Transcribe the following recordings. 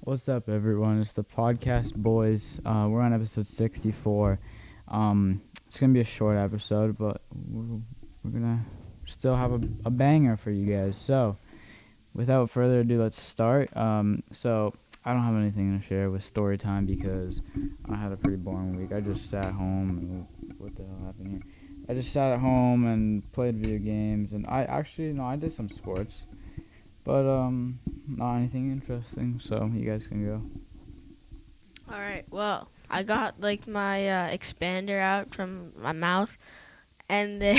What's up, everyone? It's the podcast boys. We're on episode 64. It's gonna be a short episode, but we're gonna still have a banger for you guys. So, without further ado, let's start. So I don't have anything to share with story time because I had a pretty boring week. I just sat home and what the hell happened here? I just sat at home and played video games, and I did some sports. But, not anything interesting, so you guys can go. Alright, well, I got like my expander out from my mouth, and then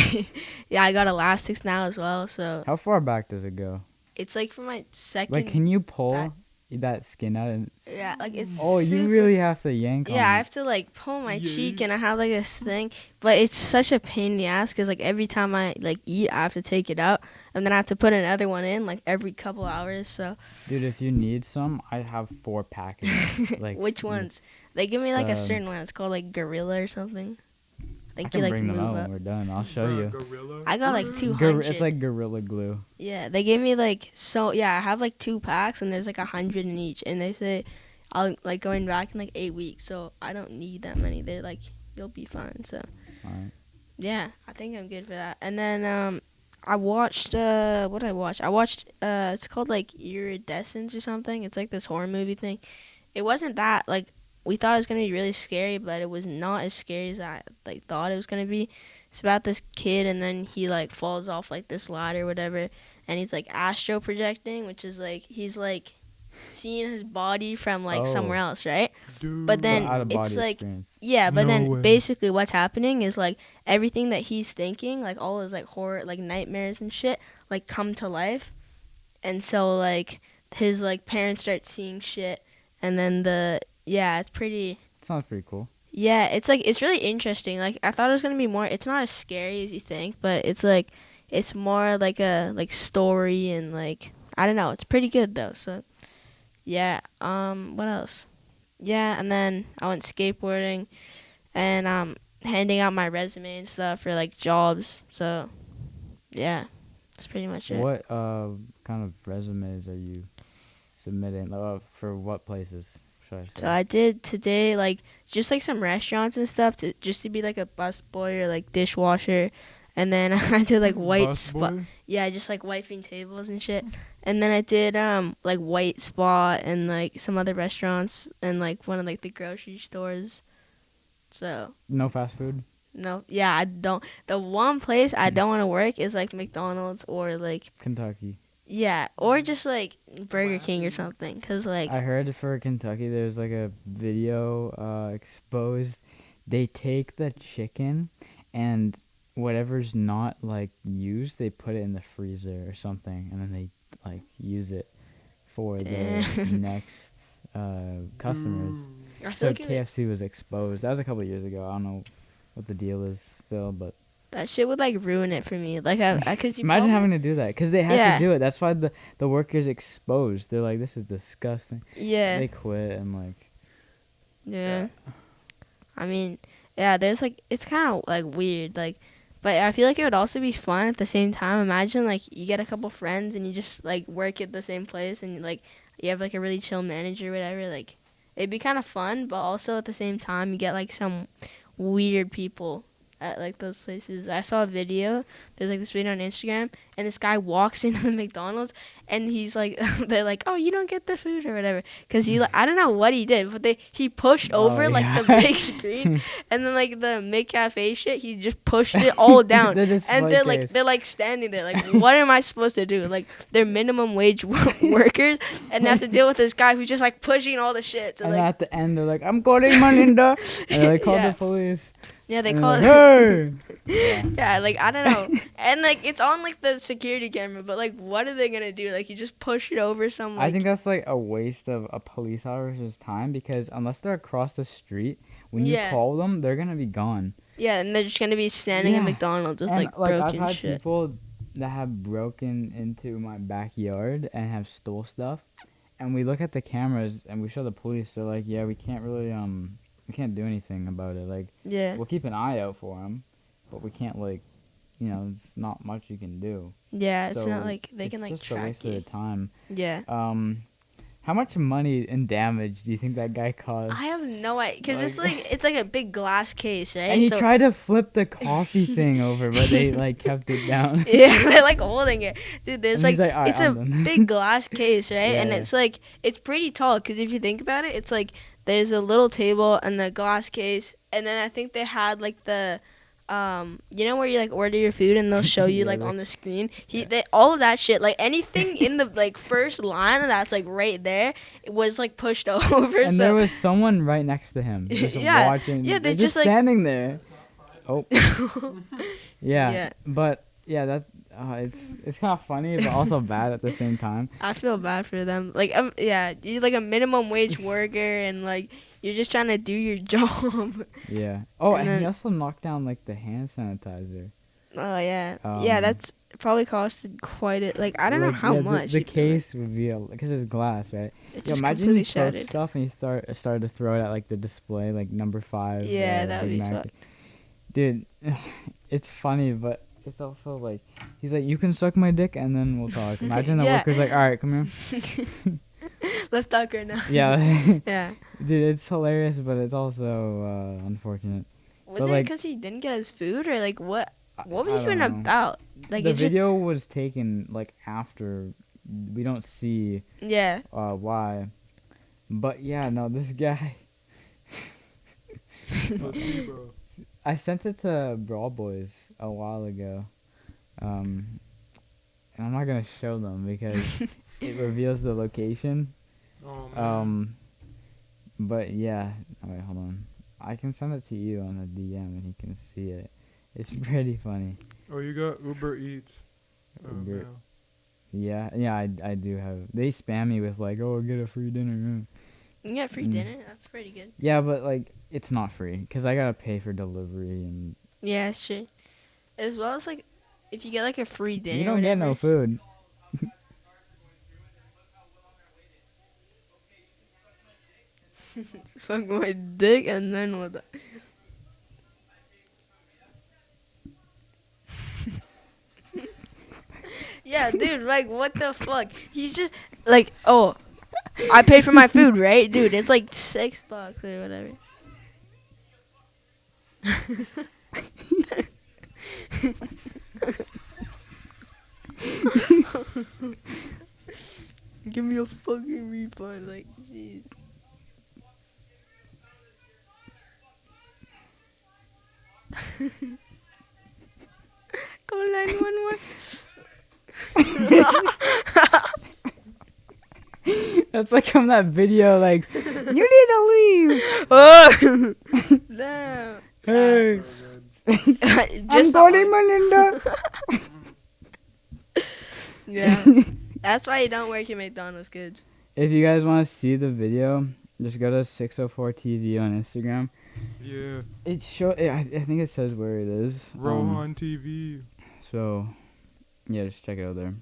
yeah, I got elastics now as well. So How far back does it go? it's like for my second. Like, can you pull back- that skin out? Yeah, like it's. Oh, you super, really have to yank Yeah, I on have to like pull my cheek, and I have like this thing, but it's such a pain in the ass because like every time I like eat, I have to take it out, and then I have to put another one in like every couple hours. So. Dude, if you need some, I have 4 packets. Like, Which ones? They give me like a certain one. It's called like Gorilla or something. I Like can you like bring them move out up. when we're done. I'll show you. Gorilla. I got like 200. It's like Gorilla Glue. Yeah, they gave me like I have like 2 packs and there's like 100 in each, and they say I'll like going back in like 8 weeks, so I don't need that many. They're like you'll be fine. So Alright. yeah, I think I'm good for that. And then I watched what did I watch? I watched it's called like Iridescence or something. It's like this horror movie thing. It wasn't that like we thought it was gonna be really scary, but it was not as scary as I like thought it was gonna be. It's about this kid, and then he like falls off like this ladder or whatever, and he's like astro projecting, which is like he's like seeing his body from like somewhere else, right? Dude. But then Out-of-body it's like experience. yeah, but No then way. basically what's happening is like everything that he's thinking, like all his like horror, like nightmares and shit, like come to life, and so like his like parents start seeing shit, and then it's pretty. Sounds pretty cool. Yeah, it's like it's really interesting. Like I thought it was gonna be more. It's not as scary as you think, but it's like it's more like a like story and like I don't know. It's pretty good though. So yeah. What else? Yeah, and then I went skateboarding, and handing out my resume and stuff for like jobs. So yeah, that's pretty much it. What kind of resumes are you submitting? For what places, should I say? So I did today like just like some restaurants and stuff just to be like a busboy or like dishwasher, and then I did like white spot. Yeah, just like wiping tables and shit. And then I did like White Spot and like some other restaurants and like one of like the grocery stores. So No fast food? no, yeah, I don't. The one place I don't want to work is like McDonald's or like Kentucky. yeah, or just like Burger King or something. Cause like I heard for Kentucky there's like a video exposed. They take the chicken and whatever's not like used, they put it in the freezer or something, and then they like use it for the Damn. next customers. I So feel like KFC was exposed. That was a couple of years ago. I don't know what the deal is still, but that shit would like ruin it for me. Like I cause you imagine probably- having to do that because they had Yeah. to do it. That's why the workers exposed. They're like, this is disgusting. yeah. They quit and like. Yeah. I mean, yeah, there's like it's kind of like weird, like, but I feel like it would also be fun at the same time. Imagine like you get a couple friends and you just like work at the same place and like you have like a really chill manager or whatever. Like it'd be kind of fun, but also at the same time you get like some weird people at like those places. I saw a video. There's like this video on Instagram, and this guy walks into the McDonald's, and he's like, they're like, "Oh, you don't get the food or whatever," because he, like, I don't know what he did, but he pushed over like yeah. the big screen, and then like the McCafe shit, he just pushed it all down, They're just and case. they're like standing there, like, what am I supposed to do? Like they're minimum wage workers, and they have to deal with this guy who's just like pushing all the shit. So And like, at the end, they're like, "I'm calling Melinda," and they call Yeah. the police. yeah, they And call they're it. like, "Hey!" Yeah, like I don't know, and like it's on like the security camera, but like what are they gonna do? Like you just push it over some. Like, I think that's like a waste of a police officer's time because unless they're across the street, when you Yeah. call them, they're gonna be gone. yeah, and they're just gonna be standing at Yeah. McDonald's with And like I've broken had shit. people that have broken into my backyard and have stole stuff, and we look at the cameras and we show the police. They're like, "Yeah, we can't really we can't do anything about it. Like, Yeah, we'll keep an eye out for them, but we can't like, it's not much you can do." yeah, it's So not like they it's can like just a track waste of you. the time. Yeah, How much money and damage do you think that guy caused? I have no idea, because Like- it's like a big glass case, right? And he So tried to flip the coffee thing over, but they like kept it down. yeah, they're like holding it, dude. There's And he's like, like, "Alright, it's a I'm done." big glass case, right? Yeah, And yeah. it's like, it's pretty tall, because if you think about it, it's like there's a little table and the glass case, and then I think they had like the you know where you like order your food and they'll show you Yeah, like like- on the screen. They all of that shit, like anything in the like first line that's like right there, it was like pushed over. And so there was someone right next to him, just Yeah, watching. yeah, They're they just just, like- standing there. Oh, yeah. Yeah. But yeah, that it's kind of funny, but also bad at the same time. I feel bad for them. Like, yeah, you're like a minimum wage worker, and like you're just trying to do your job. Yeah. Oh, And and he then- also knocked down like the hand sanitizer. Oh yeah, yeah. Um, That's probably costed quite a like. I don't know Like, how yeah, much. The even, like, case would be because it's glass, right? it's Yo, just imagine completely you took shattered. stuff and you started to throw it at like the display, like number 5. Yeah, that would Big be Mac. fucked. Dude, it's funny, but it's also like he's like, you can suck my dick and then we'll talk. Imagine the Yeah. worker's like, all right, come here. Let's talk right now. Yeah, Yeah. dude, it's hilarious, but it's also unfortunate. Was But, it like- because he didn't get his food, or like what? What was I it even don't know. about? Like The it just video was taken like after. We don't see yeah. why, but yeah, no, this guy. Placebo. I sent it to Brawl Boys a while ago, and I'm not gonna show them because it reveals the location. Oh man. But yeah, wait, hold on. I can send it to you on a DM and you can see it. It's pretty funny. Oh, you got Uber Eats. Oh, Uber- no. Yeah, I do have. They spam me with like, oh, get a free dinner. You get free Mm. dinner. That's pretty good. Yeah, but like, it's not free because I gotta pay for delivery and Yeah, it's true. As well as like, if you get like a free dinner, you don't get no whatever, food. suck my dick and then what? Yeah, dude, like what the fuck? He's just like, oh, I paid for my food, right, dude? It's like $6 or whatever. Give me a fucking refund, like, jeez. Call 911. That's like from that video, like, you need to leave. Oh, no. Hey, So good. I'm Just calling Melinda. Yeah. That's why you don't work at McDonald's, kids. If you guys want to see the video, just go to 604 TV on Instagram. Yeah. It I think it says where it is. Rohan TV. So, yeah, just check it out there.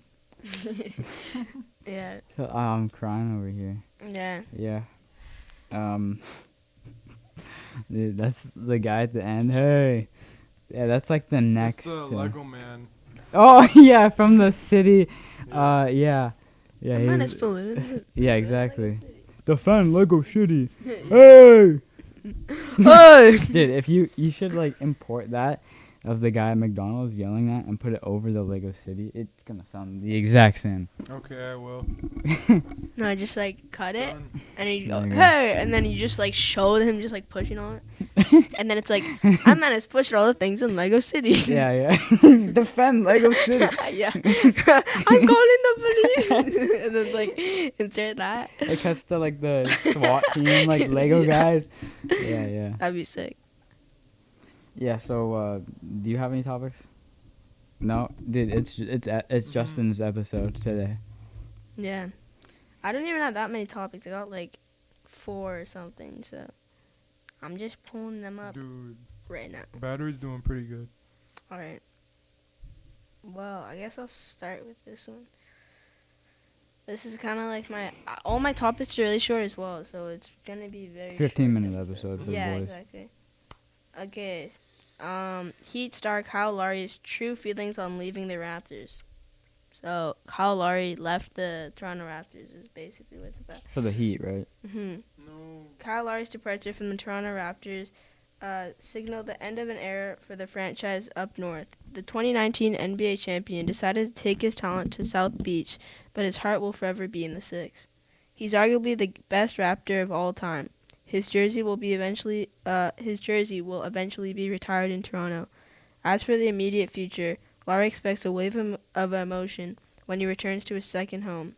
Yeah. So, I'm crying over here. Yeah. Yeah. Dude, that's the guy at the end. Hey. Yeah, that's like the next. It's the Lego Man. Oh yeah, from the city. Yeah. Yeah. Man he's- is full. yeah, exactly. Defend Lego City. Hey. Oh. Dude, if you should like import that of the guy at McDonald's yelling that and put it over the Lego City. It's gonna sound the exact same. Okay, I will. No, I just like cut it, Done. and then you go, There you go. hey, and then you just like show him just like pushing on it, and then it's like, that man is pushing all the things in Lego City. Yeah. Defend Lego City. Yeah. I'm calling the police. And then like insert that. It cuts to like the SWAT team, like Lego Yeah. guys. Yeah. That'd be sick. Yeah. So, do you have any topics? No, dude. It's Justin's episode today. Yeah. I don't even have that many topics. I got like 4 or something, so I'm just pulling them up Dude, right now. battery's doing pretty good. Alright. Well, I guess I'll start with this one. This is kind of like all my topics are really short as well, so it's gonna be very 15-minute episode for Yeah, the boys. exactly. Okay. Heat star Kyle Lowry's true feelings on leaving the Raptors. So Kyle Lowry left the Toronto Raptors is basically what it's about. For the Heat, right? Mm-hmm. No. Kyle Lowry's departure from the Toronto Raptors signaled the end of an era for the franchise up north. The 2019 NBA champion decided to take his talent to South Beach, but his heart will forever be in the Six. He's arguably the best Raptor of all time. His jersey will eventually be retired in Toronto. As for the immediate future, Lowry expects a wave of emotion when he returns to his second home.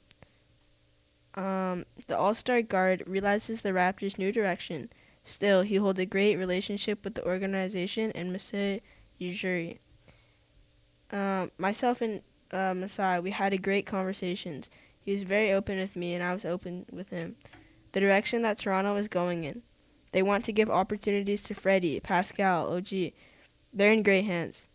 The All-Star guard realizes the Raptors' new direction. Still, he holds a great relationship with the organization and Masai Ujiri. Myself and Masai, we had a great conversations. He was very open with me, and I was open with him. The direction that Toronto is going in. They want to give opportunities to Freddie, Pascal, OG. They're in great hands.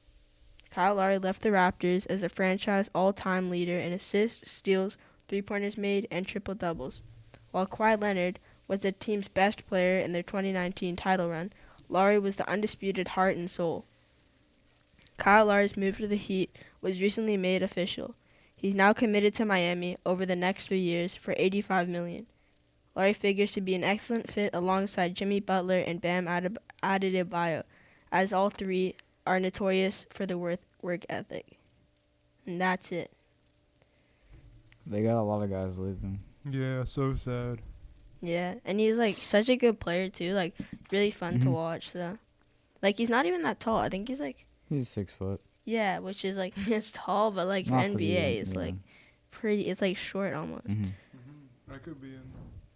Kyle Lowry left the Raptors as a franchise all-time leader in assists, steals, three-pointers made, and triple-doubles. While Kawhi Leonard was the team's best player in their 2019 title run, Lowry was the undisputed heart and soul. Kyle Lowry's move to the Heat was recently made official. He's now committed to Miami over the next 3 years for $85 million. Lowry figures to be an excellent fit alongside Jimmy Butler and Bam Adebayo, as all three are notorious for their work ethic. And that's it. They got a lot of guys leaving. Yeah, so sad. Yeah, and he's like such a good player too. Like really fun to watch. So, like he's not even that tall. I think he's like He's 6 foot. yeah, which is like it's tall, but like for Not for NBA, the- it's yeah. like pretty. It's like short almost. I could be in.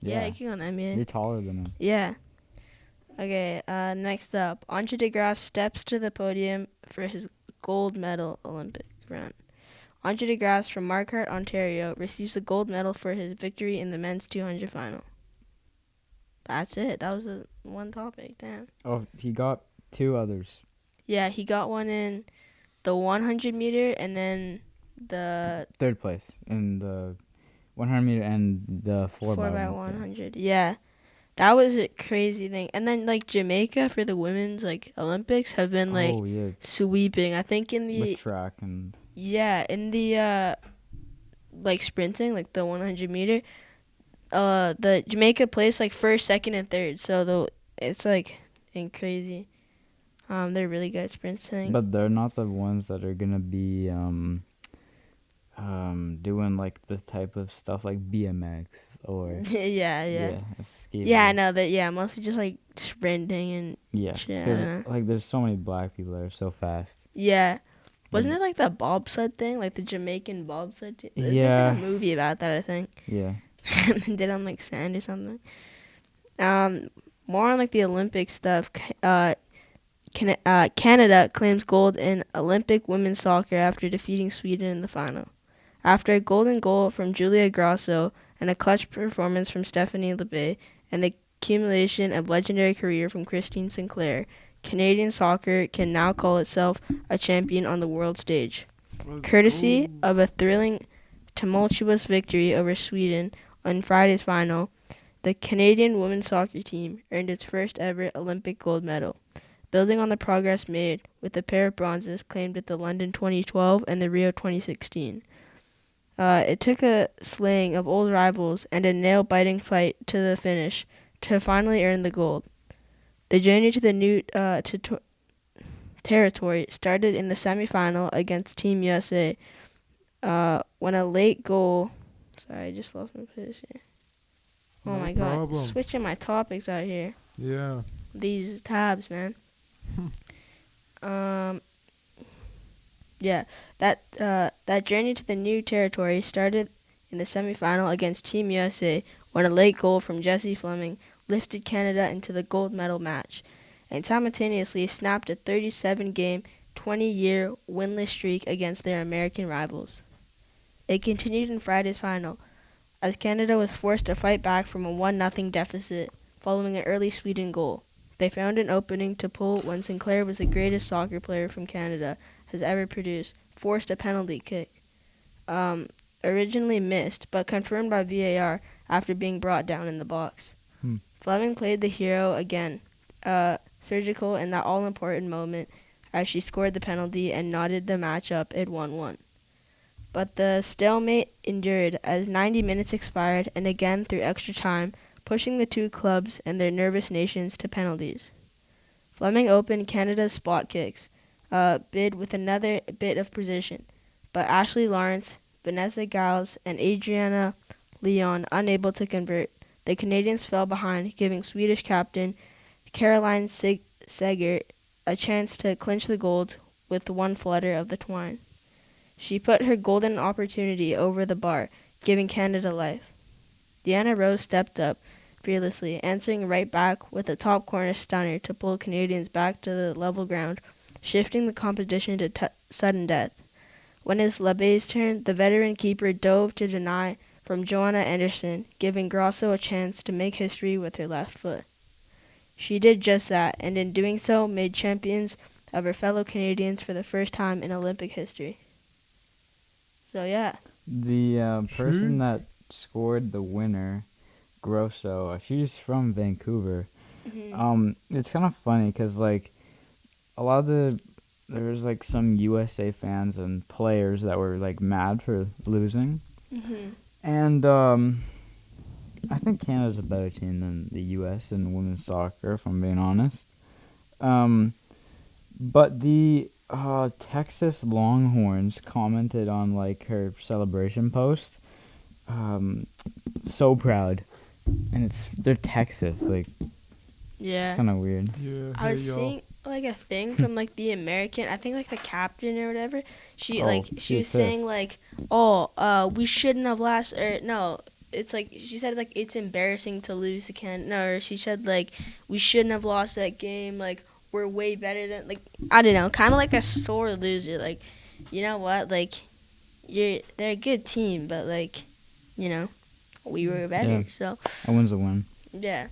Yeah, he can go in the NBA. You're taller than him. Yeah. Okay. Next up, Andre DeGrasse steps to the podium for his gold medal Olympic run. Andre DeGrasse from Marquette, Ontario, receives the gold medal for his victory in the men's 200 final. That's it. That was the one topic. Damn. Oh, he got 2 others. Yeah, he got one in the 100 meter and then the 3rd place in the 100 meter and the 4 by 100. Yeah. That was a crazy thing. And then like Jamaica for the women's like Olympics have been like oh yeah, sweeping. I think in the with track and in the like sprinting, like the 100 meter, the Jamaica placed like first, second, and third. So it's like crazy. They're really good at sprinting. but they're not the ones that are gonna be doing like the type of stuff like BMX or yeah. skateboarding. Yeah, I know that. Yeah, mostly just like sprinting and Yeah, shit, I because don't know. like there's so many black people that are so fast. Yeah. Wasn't it like the bobsled thing, like the Jamaican bobsled? There's Yeah. like a movie about that, I think. Yeah. Did it on like sand or something. More on like the Olympic stuff. Canada claims gold in Olympic women's soccer after defeating Sweden in the final. After a golden goal from Julia Grasso and a clutch performance from Stephanie Lebay and the accumulation of legendary career from Christine Sinclair, Canadian soccer can now call itself a champion on the world stage. Courtesy of a thrilling, tumultuous victory over Sweden on Friday's final, the Canadian women's soccer team earned its first ever Olympic gold medal, building on the progress made with a pair of bronzes claimed at the London 2012 and the Rio 2016. It took a slaying of old rivals and a nail-biting fight to the finish to finally earn the gold. The journey to the new territory started in the semifinal against Team USA when a late goal... Sorry, I just lost my place here. Oh No my god, problem. switching my topics out here. Yeah. These tabs, man. Yeah, that journey to the new territory started in the semifinal against Team USA when a late goal from Jesse Fleming lifted Canada into the gold medal match and simultaneously snapped a 37-game, 20-year winless streak against their American rivals. It continued in Friday's final, as Canada was forced to fight back from a 1-0 deficit following an early Sweden goal. They found an opening to pull when Sinclair was the greatest soccer player from Canada has ever produced, forced a penalty kick. Originally missed, but confirmed by VAR after being brought down in the box. Fleming played the hero again, surgical in that all-important moment as she scored the penalty and knotted the match up at 1-1. but the stalemate endured as 90 minutes expired and again through extra time, pushing the two clubs and their nervous nations to penalties. Fleming opened Canada's spot kicks, bid with another bit of precision, but Ashley Lawrence, Vanessa Giles, and Adriana Leon unable to convert. The Canadians fell behind, giving Swedish captain Caroline Seger a chance to clinch the gold with one flutter of the twine. She put her golden opportunity over the bar, giving Canada life. Deanna Rose stepped up fearlessly, answering right back with a top corner stunner to pull Canadians back to the level ground, shifting the competition to sudden death. When it's Lebey's turn, the veteran keeper dove to deny from Joanna Anderson, giving Grosso a chance to make history with her left foot. She did just that, and in doing so, made champions of her fellow Canadians for the first time in Olympic history. So, yeah. The person that scored the winner, Grosso, she's from Vancouver. It's kind of funny because, like, a lot of there was, like, some USA fans and players that were, like, mad for losing. And, I think Canada's a better team than the U.S. in women's soccer, if I'm being honest. But the Texas Longhorns commented on, like, her celebration post. So proud. And they're Texas, like, Yeah. it's kind of weird. Yeah. I was seeing like a thing from like the American, I think like the captain or whatever. She was saying like, we shouldn't have lost, or no, it's like she said like it's embarrassing to lose to Canada. No, or she said like we shouldn't have lost that game. Like we're way better than, like, I don't know, kind of like a sore loser. Like, you know what? Like they're a good team, but like, you know, we were better. Yeah. So A win's a win. yeah.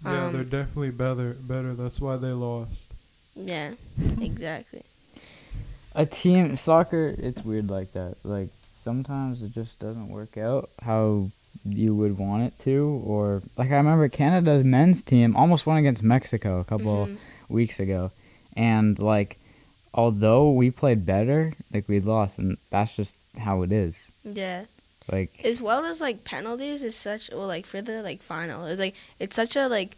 Yeah, they're definitely better. That's why they lost. Yeah, exactly. A team soccer, it's weird like that. Like sometimes it just doesn't work out how you would want it to, or like I remember Canada's men's team almost won against Mexico a couple weeks ago, and like although we played better, like we lost, and that's just how it is. Yeah. Like as well as like penalties is such, well, like for the like final, it's such a like,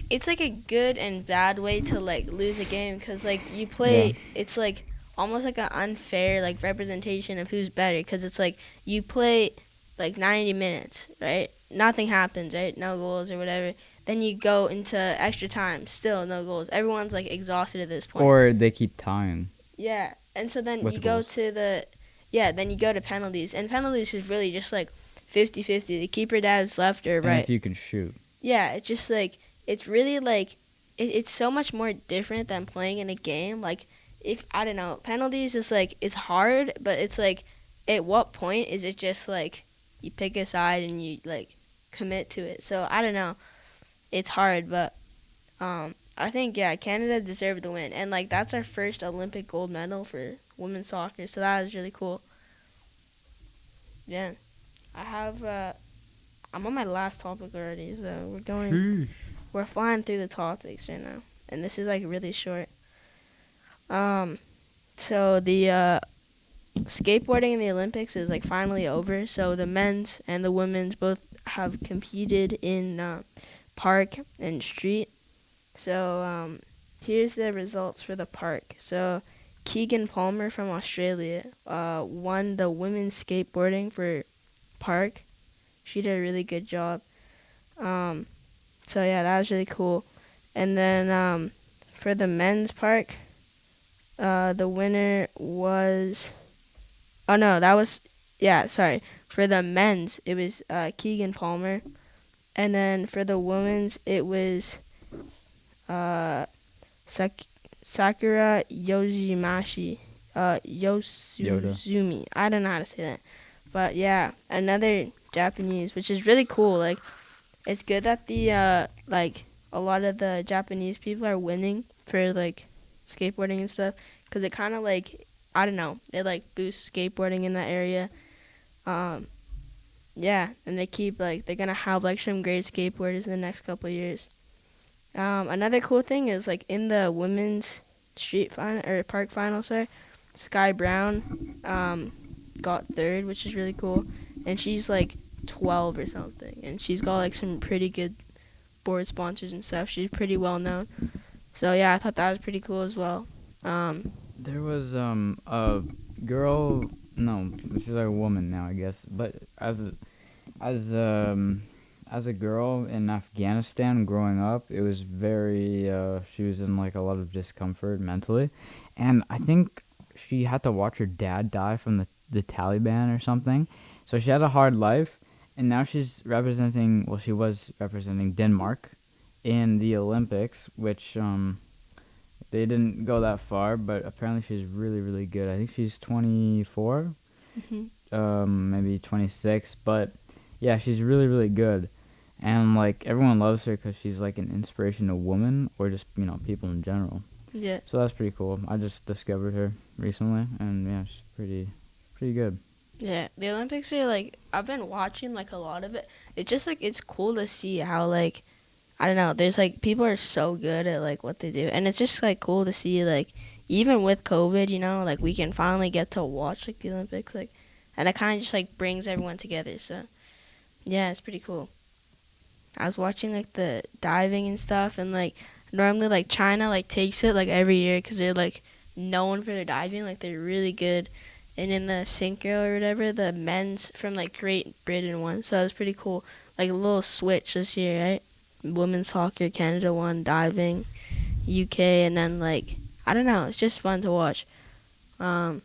it's like a good and bad way to like lose a game, because like you play, it's like almost like an unfair like representation of who's better, because it's like you play like 90 minutes, right? Nothing happens, right? No goals or whatever. Then you go into extra time, still no goals. Everyone's like exhausted at this point. or they keep tying. Yeah, and so then With you go goals. to then you go to penalties, and penalties is really just like 50-50. The keeper dives left or And right. if you can shoot. Yeah, it's just like, it's really like, it's so much more different than playing in a game. Like, if, I don't know, penalties is like, it's hard, but it's like, at what point is it just like, you pick a side and you like commit to it. So, I don't know. It's hard, but I think, yeah, Canada deserved the win. And like, that's our first Olympic gold medal for women's soccer. So, that was really cool. Yeah. I have, I'm on my last topic already, so we're flying through the topics right now, and this is like really short. So the skateboarding in the Olympics is like finally over. So the men's and the women's both have competed in park and street. So here's the results for the park. So Keegan Palmer from Australia won the women's skateboarding for park. She did a really good job. So yeah, that was really cool. And then for the men's park, the winner was, for the men's it was Keegan Palmer, and then for the women's it was Sakura Yoshimashi, Yosuzumi. I don't know how to say that, but yeah, another Japanese, which is really cool. Like, it's good that the like a lot of the Japanese people are winning for like skateboarding and stuff, because it kind of like, I don't know, it like boosts skateboarding in that area. Yeah, and they keep like, they're gonna have like some great skateboarders in the next couple of years. Another cool thing is like in the women's street final or park final, Sky Brown got third, which is really cool, and she's like 12 or something, and she's got like some pretty good board sponsors and stuff. She's pretty well known. So yeah, I thought that was pretty cool as well. There was a girl. No, she's like a woman now, I guess. But as a girl in Afghanistan growing up, it was very. She was in like a lot of discomfort mentally, and I think she had to watch her dad die from the Taliban or something. So she had a hard life, and now she's representing. Well, she was representing Denmark in the Olympics, which they didn't go that far, but apparently she's really, really good. I think she's 24, maybe 26, but yeah, she's really, really good. And like everyone loves her because she's like an inspiration to women or just people in general. Yeah. So that's pretty cool. I just discovered her recently, and yeah, she's pretty good. Yeah, the Olympics are like, I've been watching like a lot of it. It's just like, it's cool to see how like, I don't know, there's like, people are so good at like what they do, and it's just like cool to see like, even with COVID, like we can finally get to watch like the Olympics, like, and it kind of just like brings everyone together. So yeah, it's pretty cool. I was watching like the diving and stuff, and like normally like China like takes it like every year because they're like known for their diving, like they're really good. And in the synchro or whatever, the men's from like Great Britain won, so it was pretty cool. Like a little switch this year, right? Women's soccer, Canada won, diving, UK, and then like, I don't know, it's just fun to watch. So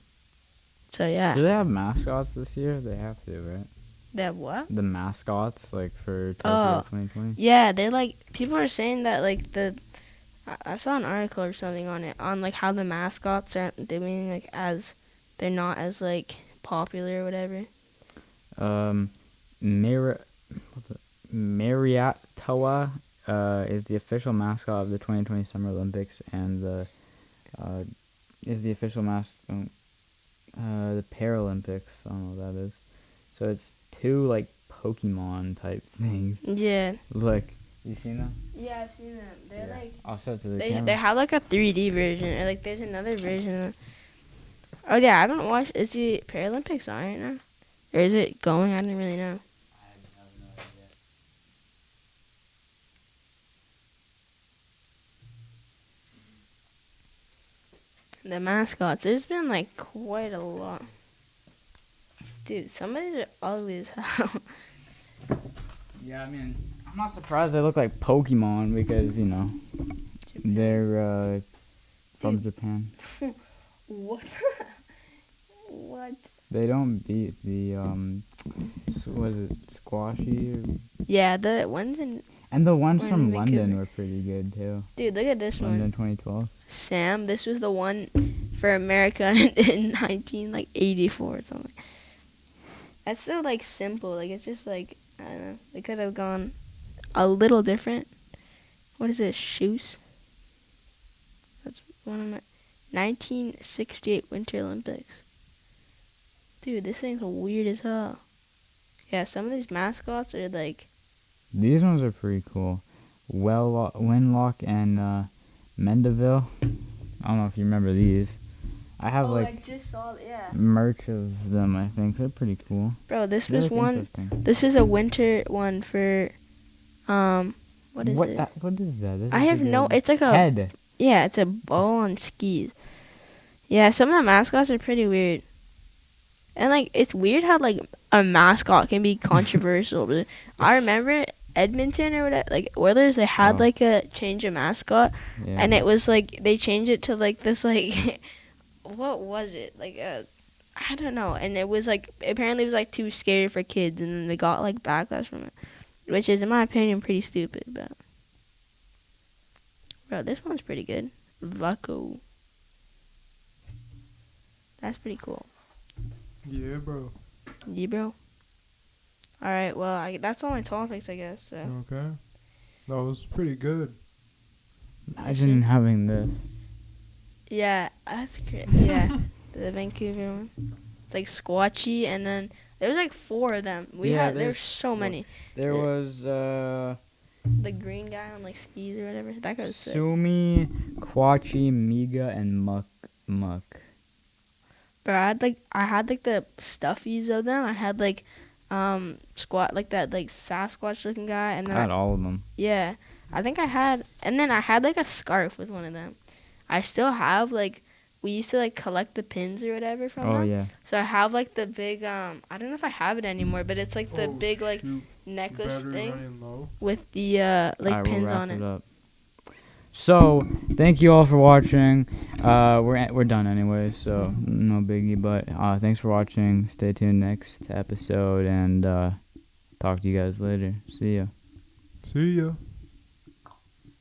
yeah. Do they have mascots this year? They have to, right? They have what? The mascots like for Tokyo 2020. Yeah, they're like, people are saying that like I saw an article or something on it, on like how the mascots aren't doing like as, they're not as like popular or whatever. Mariatoa is the official mascot of the 2020 Summer Olympics, and is the official mascot the Paralympics. I don't know what that is. So it's two like Pokemon type things. Yeah. Look, you seen them? Yeah, I've seen them. They're like, I'll show it to the they camera. have like a 3D version, or like there's another version. Oh yeah, I haven't watched. Is the Paralympics on right now, or is it going? I don't really know. I have no idea. The mascots. There's been like quite a lot. Dude, some of these are ugly as hell. Yeah, I mean, I'm not surprised they look like Pokemon because they're from Japan. What? What? They don't beat the was it Squashy? Yeah, the ones in. And the ones Or from Vancouver. London were pretty good too. Dude, look at this London one. 2012. Sam, this was the one for America in 1984 or something. That's so like simple. Like it's just like, I don't know. They could have gone a little different. What is this? Shoes? That's one of my 1968 Winter Olympics. Dude, this thing's weird as hell. Yeah, some of these mascots are like. These ones are pretty cool. Winlock and Mendeville. I don't know if you remember these. I have I just saw it, yeah. merch of them. I think they're pretty cool. Bro, this They was look one. interesting. This is a winter one for. What is it? What is that? This I is have like no. a It's like a. head. Yeah, it's a ball on skis. Yeah, some of the mascots are pretty weird. And like, it's weird how like a mascot can be controversial. But I remember Edmonton or whatever, like Oilers, they had like a change of mascot, Yeah. and it was like they changed it to like this like, what was it, like I don't know, and it was like, apparently it was like too scary for kids, and then they got like backlash from it, which is in my opinion pretty stupid. But bro, this one's pretty good. Vaco. That's pretty cool. Yeah, bro. Yeah, bro. All right, well, that's all my topics, I guess. So. Okay. That was pretty good. Imagine having this. Yeah, that's great. Yeah, the Vancouver one. It's like squatchy, and then there was like 4 of them. There were so many. There was The green guy on like skis or whatever. That guy was sick. Sumi, Quachi, Miga, and Muck. But I had like the stuffies of them. I had like squat like that like Sasquatch looking guy, and then I had all of them. yeah, I think I had, and then I had like a scarf with one of them. I still have like, we used to like collect the pins or whatever from them. Yeah. So I have like the big I don't know if I have it anymore, but it's like the big like necklace thing with the like pins on it. Up. So thank you all for watching. We're done anyway, so no biggie. But thanks for watching. Stay tuned next episode, and talk to you guys later. See ya. See ya.